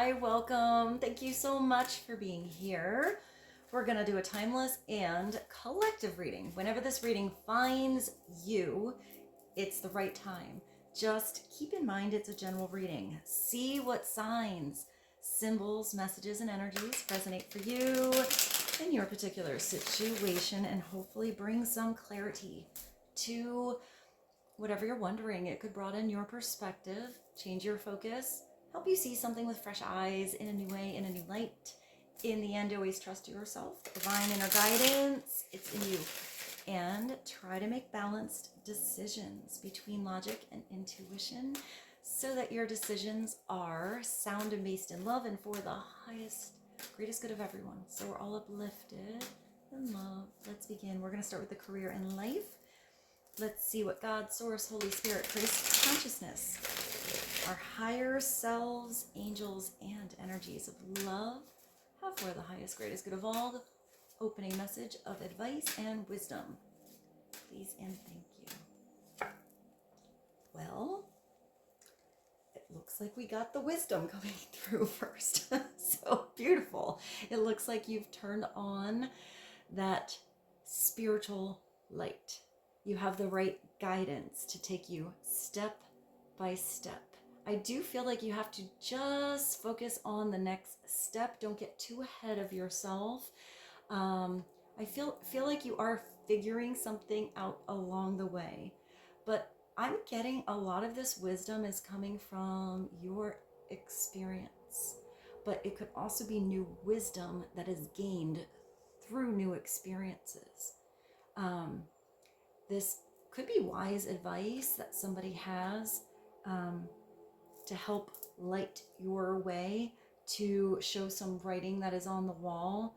Hi, welcome. Thank you so much for being here. We're going to do a timeless and collective reading. Whenever this reading finds you, it's the right time. Just keep in mind it's a general reading. See what signs, symbols, messages, and energies resonate for you in your particular situation, and hopefully bring some clarity to whatever you're wondering. It could broaden your perspective, change your focus, help you see something with fresh eyes in a new way, in a new light. In the end, always trust yourself, the divine inner guidance, it's in you. And try to make balanced decisions between logic and intuition so that your decisions are sound and based in love and for the highest, greatest good of everyone. So we're all uplifted in love. Let's begin. We're going to start with the career and life. Let's see what God, Source, Holy Spirit, Christ, consciousness, our higher selves, angels, and energies of love have for the highest, greatest good of all. The opening message of advice and wisdom. Please and thank you. Well, it looks like we got the wisdom coming through first. So beautiful. It looks like you've turned on that spiritual light. You have the right guidance to take you step by step. I do feel like you have to just focus on the next step. Don't get too ahead of yourself. I feel like you are figuring something out along the way, but I'm getting a lot of this wisdom is coming from your experience, but it could also be new wisdom that is gained through new experiences. This could be wise advice that somebody has to help light your way, to show some writing that is on the wall.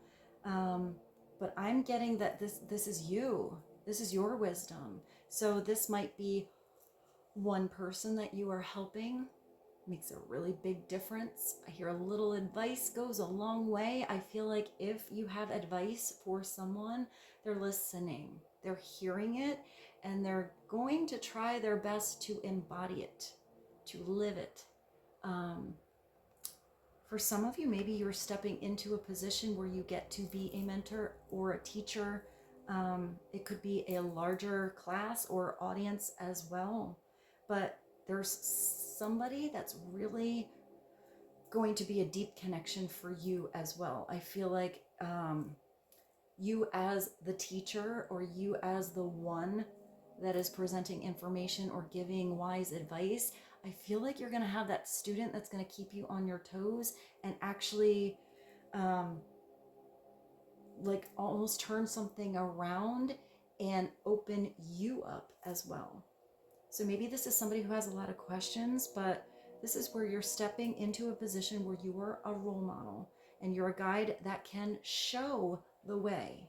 But I'm getting that this is you. This is your wisdom. So this might be one person that you are helping. Makes a really big difference. I hear a little advice goes a long way. I feel like if you have advice for someone, they're listening, they're hearing it, and they're going to try their best to embody it, to live it. For some of you, maybe you're stepping into a position where you get to be a mentor or a teacher. It could be a larger class or audience as well. But there's somebody that's really going to be a deep connection for you as well. I feel like you as the teacher, or you as the one that is presenting information or giving wise advice, I feel like you're going to have that student that's going to keep you on your toes and actually like almost turn something around and open you up as well. So maybe this is somebody who has a lot of questions, but this is where you're stepping into a position where you are a role model and you're a guide that can show the way.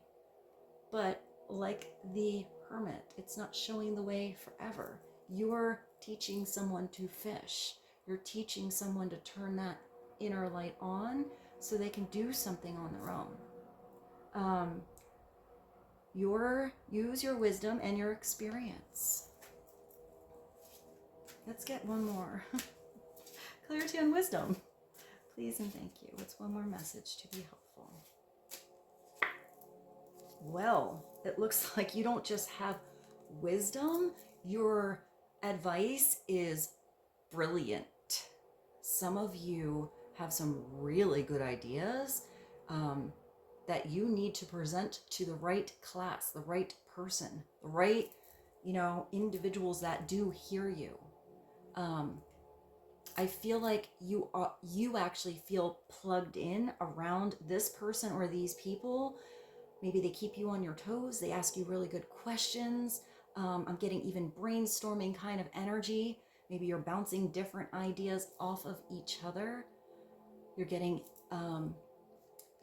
But like the hermit, it's not showing the way forever. You're teaching someone to fish. You're teaching someone to turn that inner light on so they can do something on their own. Use your wisdom and your experience. Let's get one more. Clarity and wisdom. Please and thank you. What's one more message to be helpful? Well, it looks like you don't just have wisdom, your advice is brilliant. Some of you have some really good ideas that you need to present to the right class, the right person, the right, individuals that do hear you. I feel like you actually feel plugged in around this person or these people. Maybe they keep you on your toes. They ask you really good questions. I'm getting even brainstorming kind of energy. Maybe you're bouncing different ideas off of each other. You're getting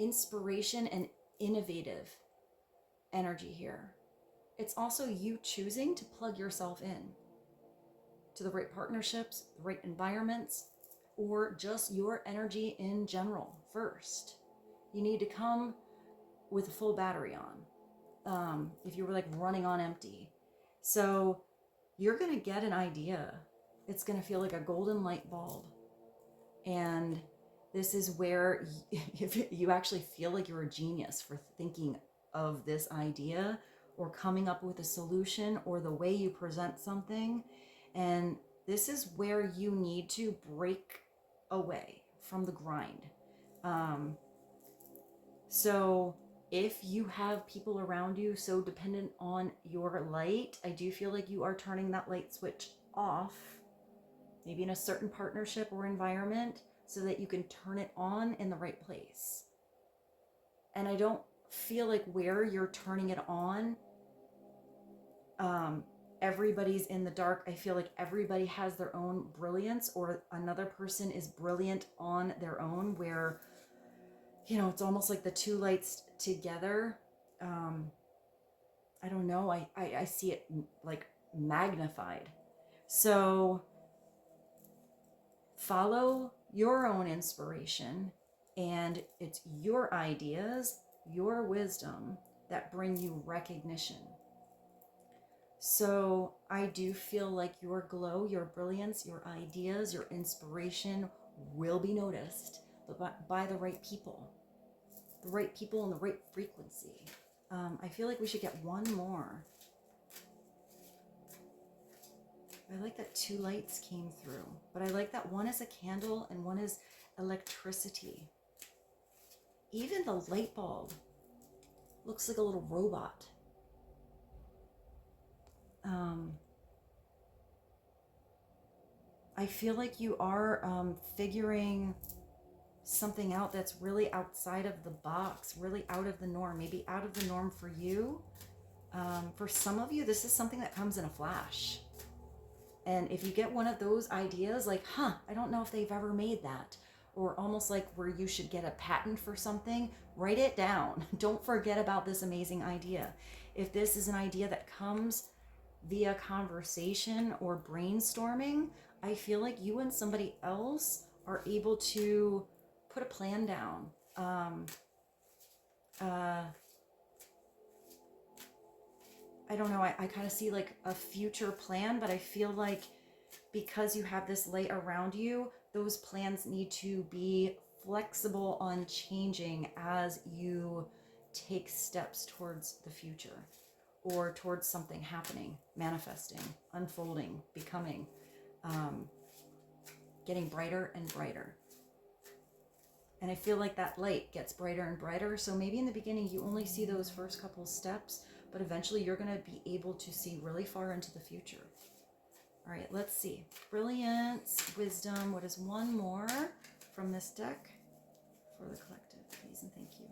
inspiration and innovative energy here. It's also you choosing to plug yourself in to the right partnerships, the right environments, or just your energy in general first. You need to come with a full battery on, if you were like running on empty. So you're going to get an idea. It's going to feel like a golden light bulb. And This is where if you actually feel like you're a genius for thinking of this idea or coming up with a solution or the way you present something. And this is where you need to break away from the grind. So if you have people around you so dependent on your light, I do feel like you are turning that light switch off, maybe in a certain partnership or environment, so that you can turn it on in the right place. And I don't feel like where you're turning it on, everybody's in the dark. I feel like everybody has their own brilliance, or another person is brilliant on their own, where, you know, it's almost like the two lights together. I don't know. I see it like magnified. So follow your own inspiration, and it's your ideas, your wisdom that bring you recognition. So I do feel like your glow, your brilliance, your ideas, your inspiration will be noticed, but by the right people and the right frequency. I feel like we should get one more. I like that two lights came through, but I like that one is a candle and one is electricity. Even the light bulb looks like a little robot. I feel like you are figuring something out that's really outside of the box, really out of the norm, maybe out of the norm for you. For some of you, this is something that comes in a flash. And if you get one of those ideas, like, I don't know if they've ever made that, or almost like where you should get a patent for something, write it down. Don't forget about this amazing idea. If this is an idea that comes via conversation or brainstorming, I feel like you and somebody else are able to put a plan down. I don't know, I kind of see like a future plan, but I feel like because you have this light around you, those plans need to be flexible on changing as you take steps towards the future, or towards something happening, manifesting, unfolding, becoming, getting brighter and brighter. And I feel like that light gets brighter and brighter. So maybe in the beginning you only see those first couple steps, but eventually you're going to be able to see really far into the future. All right, let's see. Brilliance, wisdom. What is one more from this deck for the collective, please and thank you.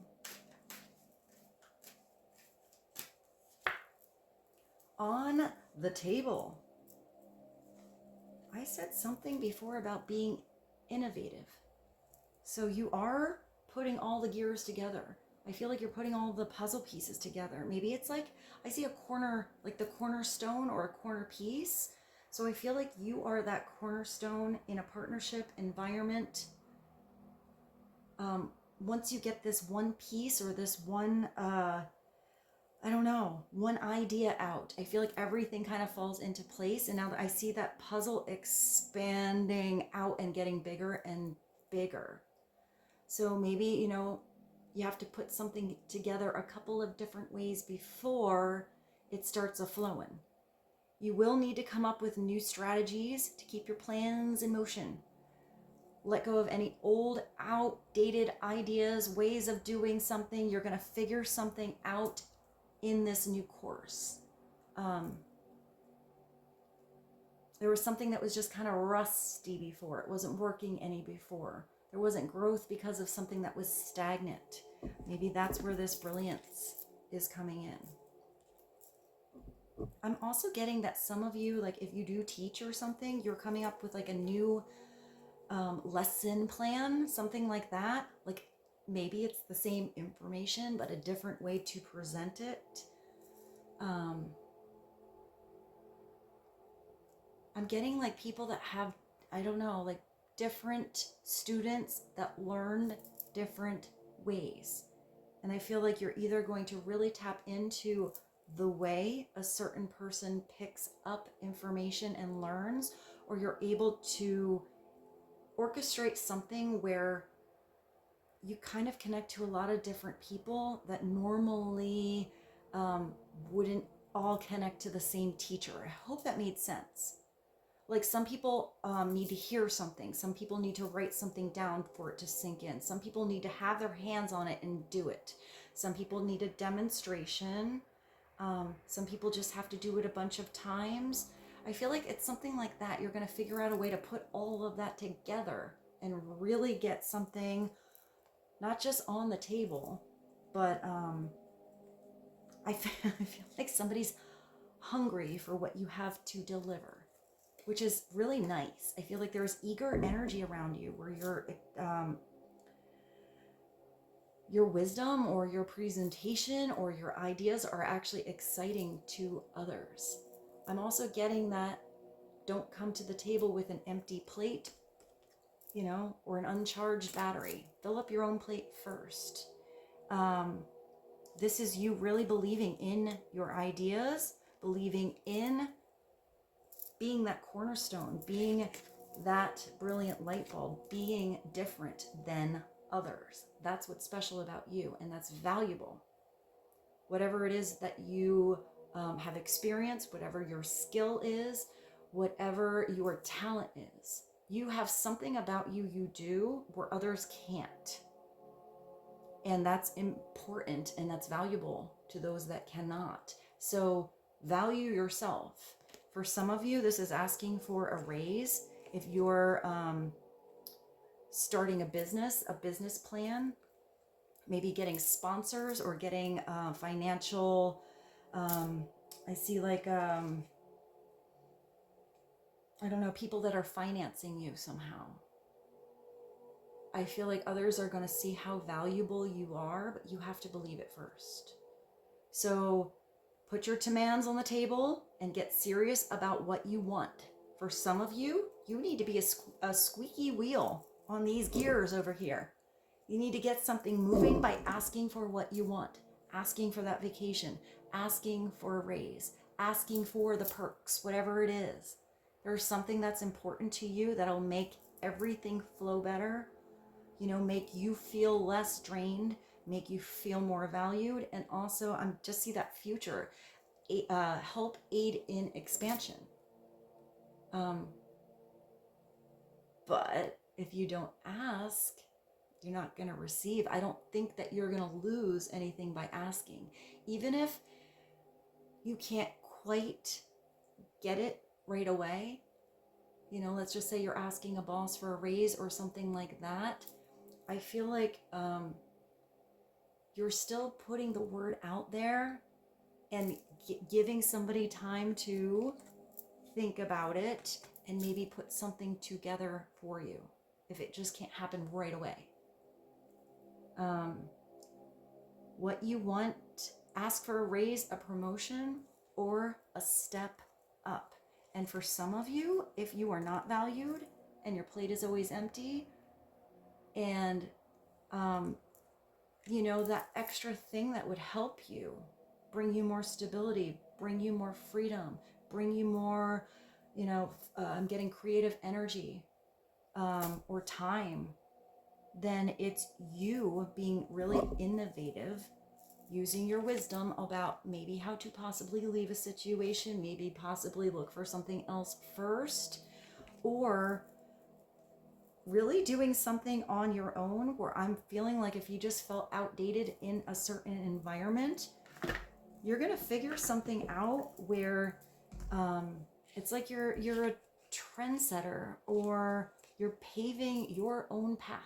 On the table. I said something before about being innovative. So you are putting all the gears together. I feel like you're putting all the puzzle pieces together. Maybe it's like, I see a corner, like the cornerstone or a corner piece. So I feel like you are that cornerstone in a partnership environment. Once you get this one piece or this one, I don't know, one idea out, I feel like everything kind of falls into place. And now that I see that puzzle expanding out and getting bigger and bigger. So maybe, you know, you have to put something together a couple of different ways before it starts a-flowing. You will need to come up with new strategies to keep your plans in motion. Let go of any old, outdated ideas, ways of doing something. You're going to figure something out in this new course. There was something that was just kind of rusty before. It wasn't working any before. There wasn't growth because of something that was stagnant. Maybe that's where this brilliance is coming in. I'm also getting that some of you, like if you do teach or something, you're coming up with like a new lesson plan, something like that. Like maybe it's the same information, but a different way to present it. I'm getting like people that have, I don't know, like different students that learned different ways. And I feel like you're either going to really tap into the way a certain person picks up information and learns, or you're able to orchestrate something where you kind of connect to a lot of different people that normally wouldn't all connect to the same teacher. I hope that made sense. Like some people need to hear something. Some people need to write something down for it to sink in. Some people need to have their hands on it and do it. Some people need a demonstration. Some people just have to do it a bunch of times. I feel like it's something like that. You're going to figure out a way to put all of that together and really get something not just on the table, but I feel like somebody's hungry for what you have to deliver, which is really nice. I feel like there's eager energy around you where your wisdom or your presentation or your ideas are actually exciting to others. I'm also getting that don't come to the table with an empty plate, you know, or an uncharged battery. Fill up your own plate first. This is you really believing in your ideas, believing in being that cornerstone, being that brilliant light bulb, being different than others. That's what's special about you, and that's valuable. Whatever it is that you have experienced, whatever your skill is, whatever your talent is, you have something about you do where others can't. And that's important and that's valuable to those that cannot. So value yourself. For some of you, this is asking for a raise. If you're starting a business plan, maybe getting sponsors or getting financial, I see like, I don't know, people that are financing you somehow. I feel like others are going to see how valuable you are, but you have to believe it first. So put your demands on the table and get serious about what you want. For some of you, you need to be a squeaky wheel on these gears over here. You need to get something moving by asking for what you want, asking for that vacation, asking for a raise, asking for the perks, whatever it is. There's something that's important to you that'll make everything flow better, you know, make you feel less drained, make you feel more valued. And also, I'm just see that future, help aid in expansion. But if you don't ask, you're not going to receive. I don't think that you're going to lose anything by asking. Even if you can't quite get it right away, you know, let's just say you're asking a boss for a raise or something like that. I feel like you're still putting the word out there and giving somebody time to think about it and maybe put something together for you if it just can't happen right away. What you want, ask for a raise, a promotion, or a step up. And for some of you, if you are not valued and your plate is always empty, and you know, that extra thing that would help you, bring you more stability, bring you more freedom, bring you more, you know, I'm getting creative energy or time, then it's you being really innovative, using your wisdom about maybe how to possibly leave a situation, maybe possibly look for something else first, or really doing something on your own where I'm feeling like if you just felt outdated in a certain environment, you're going to figure something out where it's like you're a trendsetter or you're paving your own path.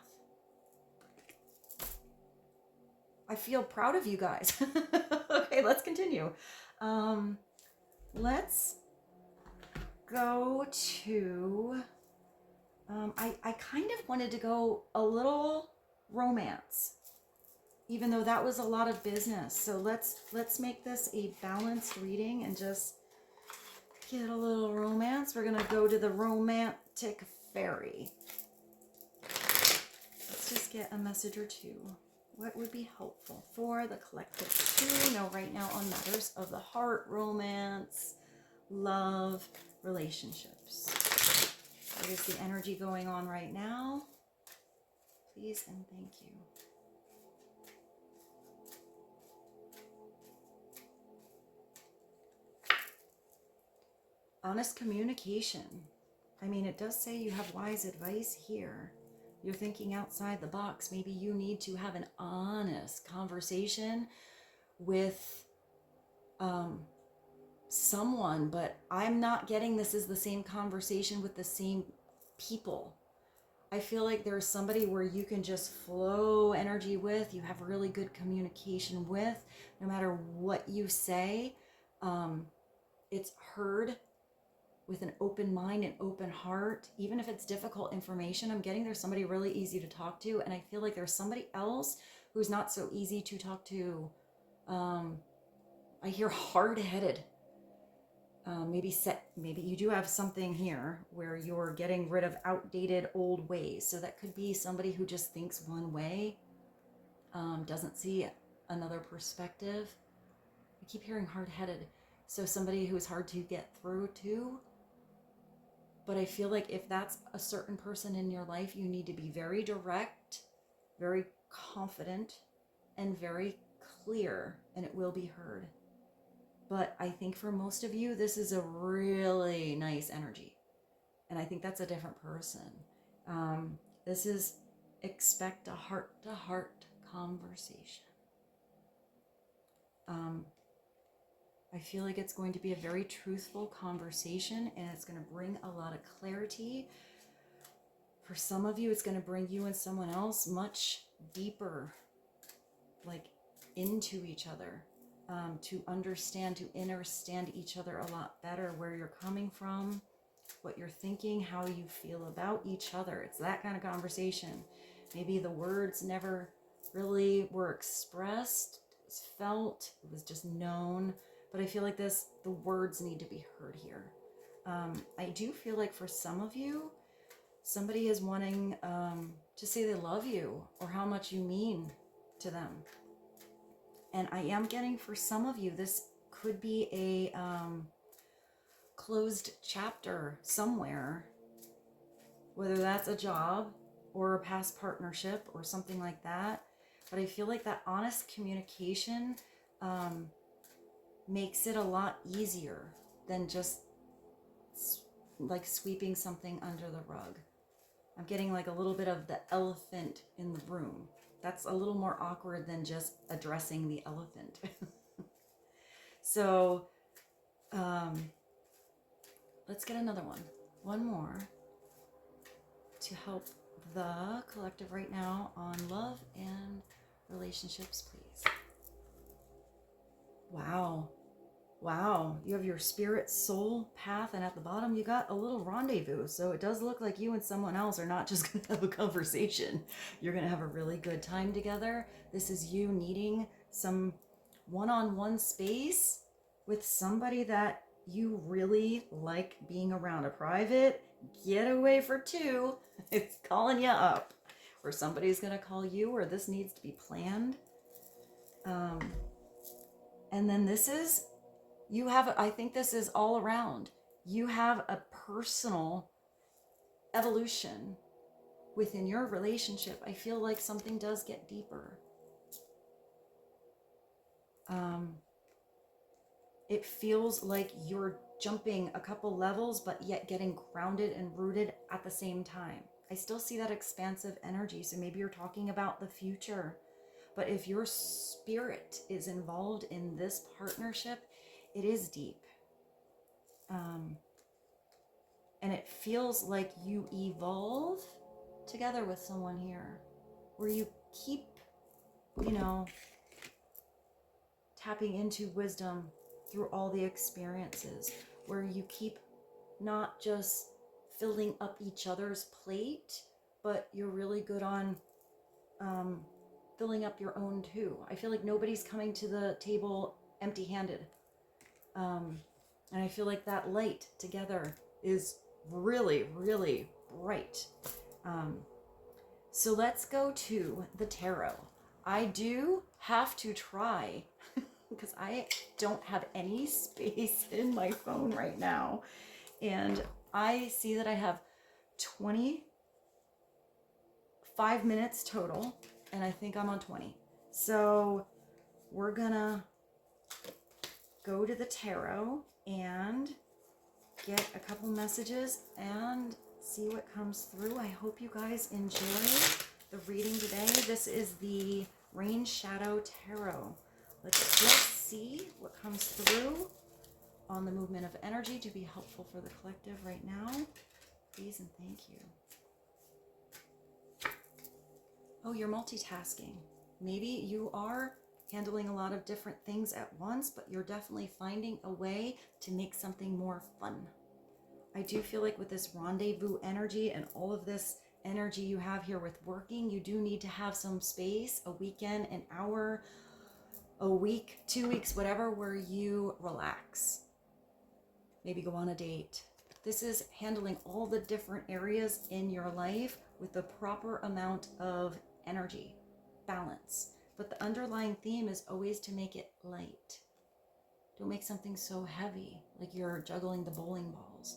I feel proud of you guys. Okay, let's continue. Let's go to... I kind of wanted to go a little romance, even though that was a lot of business. So let's make this a balanced reading and just get a little romance. We're going to go to the romantic fairy. Let's just get a message or two. What would be helpful for the collective to know right now on matters of the heart, romance, love, relationships? What is the energy going on right now? please, and thank you. Honest communication. I mean, it does say you have wise advice here. You're thinking outside the box. Maybe you need to have an honest conversation with someone, but I'm not getting this is the same conversation with the same people. I feel like there's somebody where you can just flow energy with, you have really good communication with, no matter what you say, it's heard with an open mind and open heart. Even if it's difficult information, I'm getting there's somebody really easy to talk to, and I feel like there's somebody else who's not so easy to talk to. I hear hard-headed. Maybe you do have something here where you're getting rid of outdated old ways. So that could be somebody who just thinks one way, doesn't see another perspective. I keep hearing hard-headed. So somebody who's hard to get through to. But I feel like if that's a certain person in your life, you need to be very direct, very confident, and very clear, and it will be heard. But I think for most of you, this is a really nice energy. And I think that's a different person. This is expect a heart-to-heart conversation. I feel like it's going to be a very truthful conversation, and it's going to bring a lot of clarity. For some of you, it's going to bring you and someone else much deeper, like into each other. To understand, to understand each other a lot better, where you're coming from, what you're thinking, how you feel about each other. It's that kind of conversation. Maybe the words never really were expressed, it was felt, it was just known, but I feel like the words need to be heard here. I do feel like for some of you, somebody is wanting to say they love you or how much you mean to them. And I am getting for some of you, this could be a closed chapter somewhere, whether that's a job or a past partnership or something like that. But I feel like that honest communication makes it a lot easier than just like sweeping something under the rug. I'm getting like a little bit of the elephant in the room. That's a little more awkward than just addressing the elephant. So let's get another one. One more to help the collective right now on love and relationships, please. Wow. Wow. You have your spirit soul path, and at the bottom you got a little rendezvous. So it does look like you and someone else are not just going to have a conversation. You're going to have a really good time together. This is you needing some one-on-one space with somebody that you really like being around. A private getaway for two. It's calling you up. Or somebody's going to call you, or this needs to be planned. And then this is, you have, I think this is all around. You have a personal evolution within your relationship. I feel like something does get deeper. It feels like you're jumping a couple levels, but yet getting grounded and rooted at the same time. I still see that expansive energy. So maybe you're talking about the future. But if your spirit is involved in this partnership, it is deep. And it feels like you evolve together with someone here, where you keep, tapping into wisdom through all the experiences, where you keep not just filling up each other's plate, but you're really good on filling up your own too. I feel like nobody's coming to the table empty-handed. And I feel like that light together is really, really bright. So let's go to the tarot. I do have to try because I don't have any space in my phone right now. And I see that I have 24 5 minutes total, and I think I'm on 20. So we're gonna go to the tarot and get a couple messages and see what comes through. I hope you guys enjoy the reading today. This is the Rain Shadow Tarot. Let's just see what comes through on the movement of energy to be helpful for the collective right now. Please and thank you. Oh, you're multitasking. Maybe you are handling a lot of different things at once, but you're definitely finding a way to make something more fun. I do feel like with this rendezvous energy and all of this energy you have here with working, you do need to have some space, a weekend, an hour, a week, 2 weeks, whatever, where you relax. Maybe go on a date. This is handling all the different areas in your life with the proper amount of energy, balance. But the underlying theme is always to make it light. Don't make something so heavy, like you're juggling the bowling balls.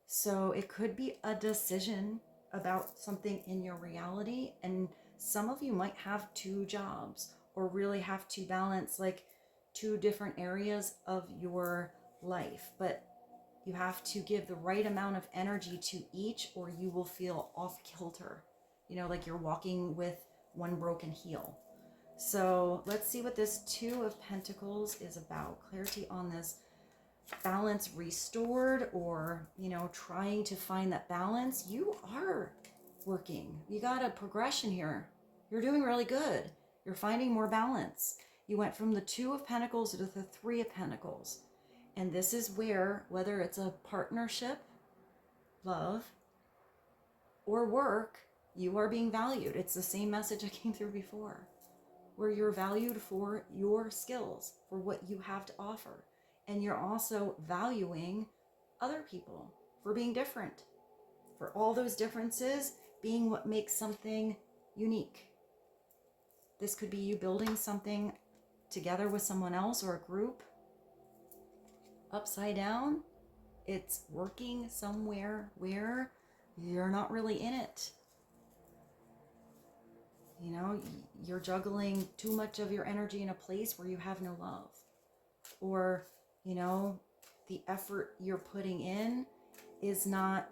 So it could be a decision about something in your reality, and some of you might have 2 jobs or really have to balance like 2 different areas of your life, but you have to give the right amount of energy to each or you will feel off kilter, you know, like you're walking with one broken heel. So let's see what this 2 of Pentacles is about. Clarity on this balance restored, or, you know, trying to find that balance. You are working. You got a progression here. You're doing really good. You're finding more balance. You went from the 2 of Pentacles to the 3 of Pentacles. And this is where, whether it's a partnership, love, or work, you are being valued. It's the same message I came through before, where you're valued for your skills, for what you have to offer. And you're also valuing other people for being different, for all those differences being what makes something unique. This could be you building something together with someone else or a group. Upside down, it's working somewhere where you're not really in it. You know, you're juggling too much of your energy in a place where you have no love. Or, you know, the effort you're putting in is not,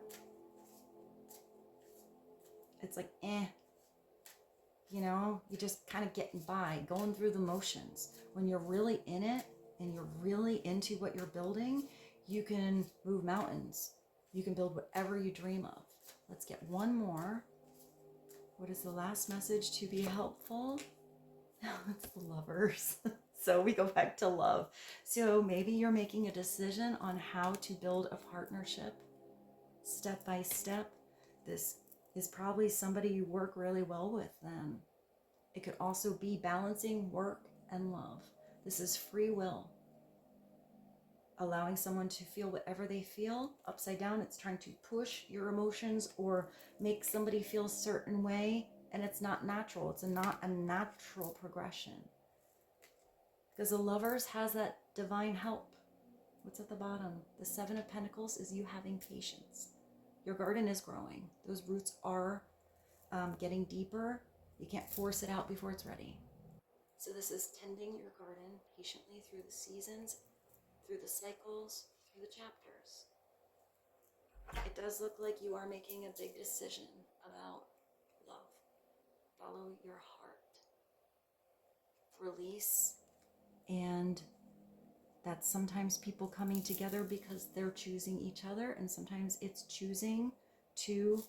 it's like, you know, you just kind of getting by, going through the motions. When you're really in it and you're really into what you're building, you can move mountains. You can build whatever you dream of. Let's get one more. What is the last message to be helpful? It's the Lovers. So we go back to love. So maybe you're making a decision on how to build a partnership step by step. This is probably somebody you work really well with then. It could also be balancing work and love. This is free will. Allowing someone to feel whatever they feel. Upside down, it's trying to push your emotions or make somebody feel a certain way, and it's not natural. It's not a natural progression. Because the Lovers has that divine help. What's at the bottom? The 7 of Pentacles is you having patience. Your garden is growing. Those roots are getting deeper. You can't force it out before it's ready. So this is tending your garden patiently through the seasons, through the cycles, through the chapters. It does look like you are making a big decision about love. Follow your heart. Release. And that's sometimes people coming together because they're choosing each other, and sometimes it's choosing to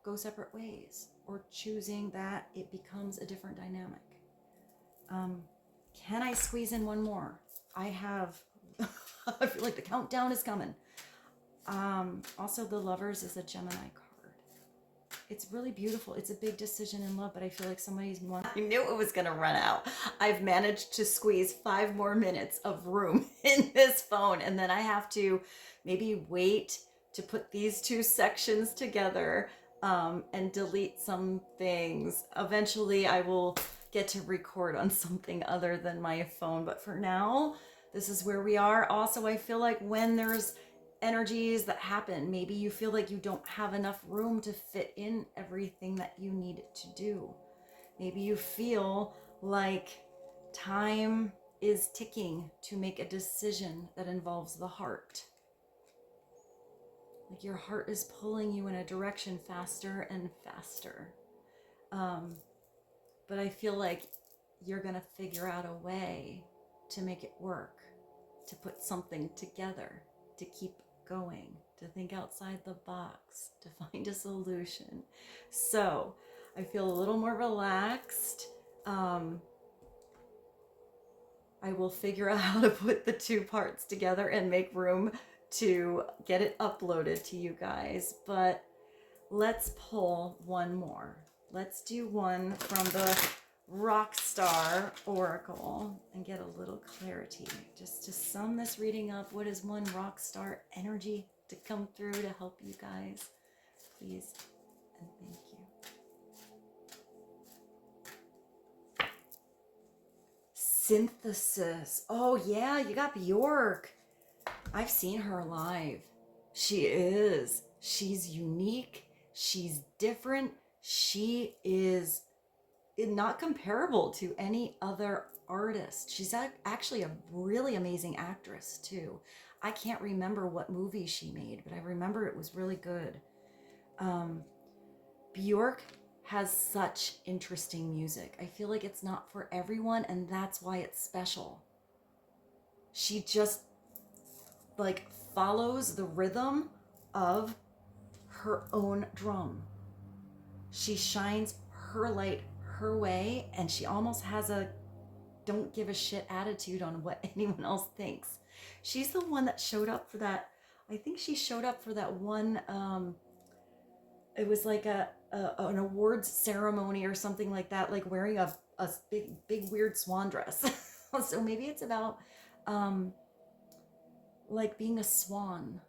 go separate ways, or choosing that it becomes a different dynamic. Can I squeeze in one more? I have, I feel like the countdown is coming. Also, the Lovers is a Gemini card. It's really beautiful. It's a big decision in love, but I feel like somebody's been wanting. I knew it was going to run out. I've managed to squeeze 5 more minutes of room in this phone, and then I have to maybe wait to put these 2 sections together and delete some things. Eventually, I will get to record on something other than my phone, but for now, this is where we are. Also, I feel like when there's energies that happen. Maybe you feel like you don't have enough room to fit in everything that you need to do. Maybe you feel like time is ticking to make a decision that involves the heart. Like your heart is pulling you in a direction faster and faster. But I feel like you're going to figure out a way to make it work, to put something together, to keep going, to think outside the box, to find a solution. So I feel a little more relaxed. I will figure out how to put the two parts together and make room to get it uploaded to you guys. But let's pull one more. Let's do one from the Rockstar Oracle and get a little clarity. Just to sum this reading up, what is one Rockstar energy to come through to help you guys? Please and thank you. Synthesis. Oh yeah, you got BJORK. I've seen her live. She's unique. She's different. She is not comparable to any other artist. She's actually a really amazing actress too. I can't remember what movie she made, but I remember it was really good. BJÖRK has such interesting music. I feel like it's not for everyone, and that's why it's special. She just like follows the rhythm of her own drum. She shines her light her way, and she almost has a don't give a shit attitude on what anyone else thinks. She's the one that showed up for that. I think she showed up for that one. It was like an awards ceremony or something like that, like wearing a big weird swan dress. So maybe it's about like being a swan.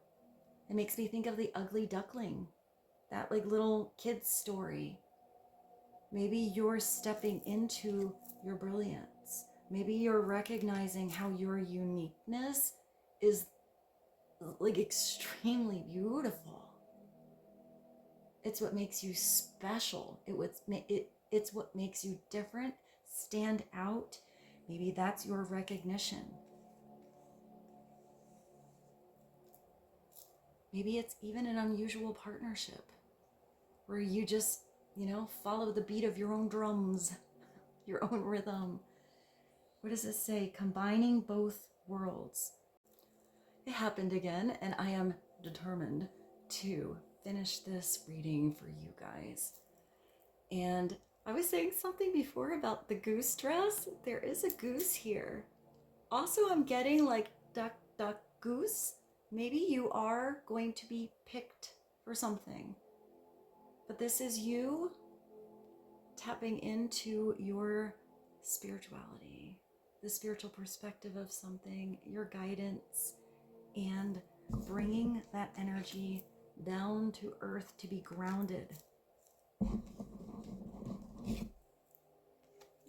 It makes me think of the Ugly Duckling, that like little kid's story. Maybe you're stepping into your brilliance. Maybe you're recognizing how your uniqueness is like extremely beautiful. It's what makes you special. It's what makes you different, stand out. Maybe that's your recognition. Maybe it's even an unusual partnership where you just, follow the beat of your own drums, your own rhythm. What does it say? Combining both worlds. It happened again, and I am determined to finish this reading for you guys. And I was saying something before about the goose dress. There is a goose here. Also, I'm getting like duck, duck, goose. Maybe you are going to be picked for something. But this is you tapping into your spirituality, the spiritual perspective of something, your guidance, and bringing that energy down to earth to be grounded.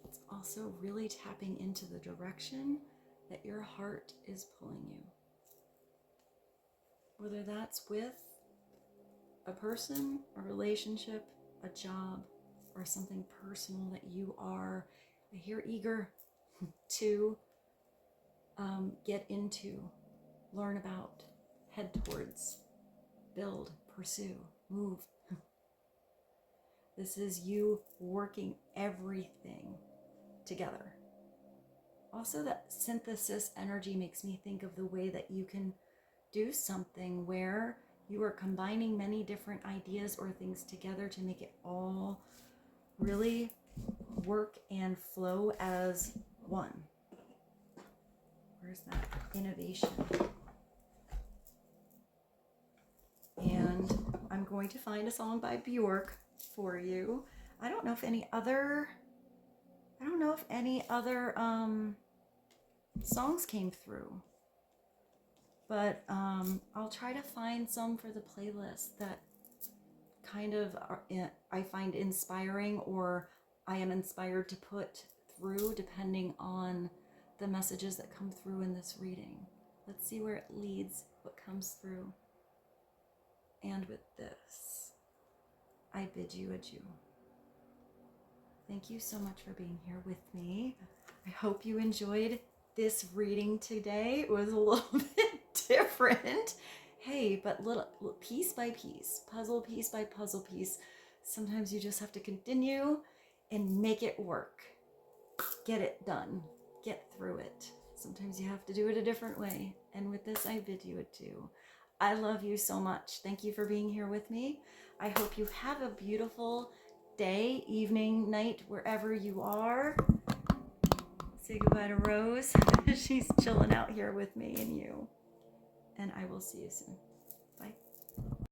It's also really tapping into the direction that your heart is pulling you. Whether that's with a person, a relationship, a job, or something personal that you are, I hear, eager to get into, learn about, head towards, build, pursue, move. This is you working everything together. Also, that synthesis energy makes me think of the way that you can do something where you are combining many different ideas or things together to make it all really work and flow as one. Where's that innovation? And I'm going to find a song by BJÖRK for you. I don't know if any other songs came through, but I'll try to find some for the playlist that kind of I find inspiring, or I am inspired to put through, depending on the messages that come through in this reading. Let's see where it leads what comes through. And with this, I bid you adieu. Thank you so much for being here with me. I hope you enjoyed this reading today. It was a little bit different. Hey, but little piece by piece, puzzle piece by puzzle piece, sometimes you just have to continue and make it work. Get it done. Get through it. Sometimes you have to do it a different way. And with this, I bid you adieu. I love you so much. Thank you for being here with me. I hope you have a beautiful day, evening, night, wherever you are. Say goodbye to Rose. She's chilling out here with me and you. And I will see you soon.